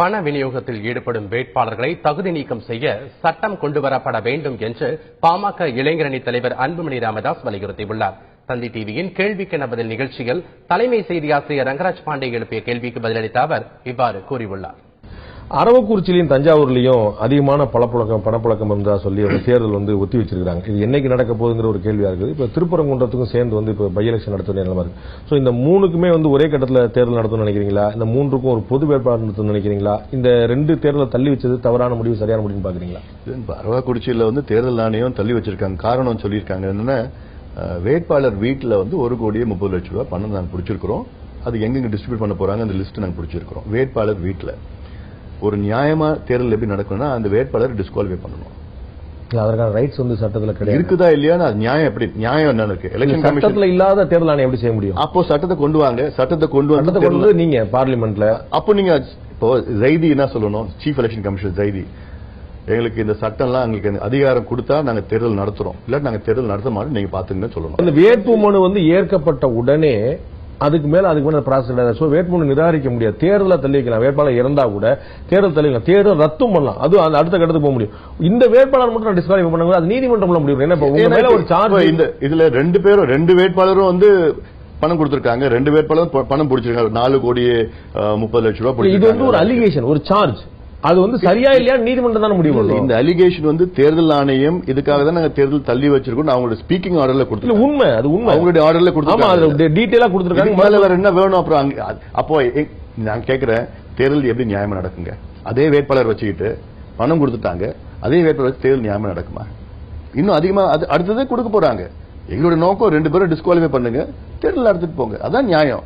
பண விநியோகத்தில் ஈடுபடும் வேட்பாளர்களை தகுதி நீக்கம் செய்ய சட்டம் கொண்டுவரப்பட வேண்டும் என்று பாமக இளைஞரணி தலைவர் அன்புமணி ராமதாஸ் வலியுறுத்தியுள்ளார். தந்தி டிவியின் கேள்விக்கென பதில் நிகழ்ச்சியில் தலைமை செய்தியாசிரியர் ரங்கராஜ் பாண்டே எழுப்பிய கேள்விக்கு பதிலளித்த அவர் இவ்வாறு கூறியுள்ளார். அரவக்குறிச்சியிலும் தஞ்சாவூர்லயும் அதிகமான பணப்புழக்கம் இருந்தா சொல்லி தேர்தல் ஒத்தி வச்சிருக்காங்க. இது என்னைக்கு நடக்க போகுதுங்கிற ஒரு கேள்வியா இருக்குது. இப்ப திருப்பரங்குன்றத்துக்கும் சேர்ந்து இப்ப பை எலெக்ஷன் நடத்த நிலைமை இருக்கு. சோ இந்த மூணுக்குமே ஒரே கட்டத்தில் தேர்தல் நடத்தணும்னு நினைக்கிறீங்களா? இந்த மூன்றுக்கும் ஒரு பொது வேட்பாளர் நடத்தணும்னு நினைக்கிறீங்களா? இந்த ரெண்டு தேர்தலை தள்ளி வச்சது தவறான முடிவு சரியான முடிவுன்னு பாக்குறீங்களா? அரவக்குறிச்சியில தேர்தல் ஆணையம் தள்ளி வச்சிருக்காங்க. காரணம் சொல்லியிருக்காங்க என்னன்னா, வேட்பாளர் வீட்டில் 1,30,00,000 ரூபாய் பணம் நாங்கள் பிடிச்சிருக்கிறோம். அது எங்க டிஸ்ட்ரிபியூட் பண்ண போறாங்க அந்த லிஸ்ட் நாங்கள் பிடிச்சிருக்கிறோம். வேட்பாளர் வீட்டில் ஒரு நியாயமா தேர்தல் எப்படி நடக்கணும்னா அந்த வேட்பாளர் டிஸ்குவாலிஃபை பண்ணணும். அதற்கான ரைட்ஸ் சட்டத்தில் கிடையாது. இருக்குதா இல்லையா? நியாயம் எப்படி? நியாயம் என்ன இருக்கு? எலெக்ஷன் கமிஷன்ல இல்லாத தேர்தல் ஆணையம் எப்படி செய்ய முடியும்? அப்போ சட்டத்தை கொண்டு வாங்க. சட்டத்தை கொண்டு வந்து நீங்க பார்லிமெண்ட்ல அப்போ நீங்க இப்போ ஜைதி என்ன சொல்லணும்? சீஃப் எலெக்ஷன் கமிஷனர் ஜைதி, எங்களுக்கு இந்த சட்டம்லாம் எங்களுக்கு அதிகாரம் கொடுத்தா நாங்க தேர்தல் நடத்துறோம், இல்ல நாங்க தேர்தல் நடத்த மாட்டோம், நீங்க பாத்துங்க சொல்லணும். அந்த வேட்புமனு ஏற்கப்பட்ட உடனே அதுக்கு மேல ப்ராசஸ் கிடையாது. வேட்புமனு நிராகரிக்க முடியாது. தேர்தலை தள்ளி வைக்கலாம். வேட்பாளர் இறந்தா கூட தேர்தல் தள்ளி வைக்கலாம். தேர்தல் ரத்தும் பண்ணலாம். அது அடுத்த கட்டத்துக்கு போக முடியும். இந்த வேட்பாளர் மட்டும் டிஸ்குவாலிஃபை பண்ண அது நீதிமன்றம் முடியும். என்ன ஒரு சார்ஜ் இதுல ரெண்டு வேட்பாளரும் பணம் கொடுத்திருக்காங்க. ரெண்டு வேட்பாளரும் பணம் பிடிச்சிருக்காங்க. 4,30,00,000 ரூபாய். இது ஒரு அலிகேஷன், ஒரு சார்ஜ். அது சரியா இல்லையா நீதிமன்றம் தான் முடிவு. இந்த அலிகேஷன் தேர்தல் ஆணையம் இதுக்காக தான் நாங்க தேர்தல் தள்ளி வச்சிருக்கோம். அவங்களோட ஸ்பீக்கிங் ஆர்டர்ல கொடுத்து உண்மை, அது உண்மை. அவங்களுடைய ஆர்டர்ல கொடுத்து டீடைலா கொடுத்திருக்காங்க. மேல வேற என்ன வேணும்? அப்புறம் அப்போ நான் கேட்கிறேன், தேர்தல் எப்படி நியாயமா நடக்குங்க? அதே வேட்பாளர் வச்சுக்கிட்டு பணம் கொடுத்துட்டாங்க. அதே வேட்பாளர் வச்சு தேர்தல் நியாயமா நடக்குமா? இன்னும் அதிகமா அடுத்ததே கொடுக்க போறாங்க. எங்களோட நோக்கம் 2 பேரும் டிஸ்குவாலிஃபை பண்ணுங்க, தேர்தல் நடத்திட்டு போங்க. அதான் நியாயம்.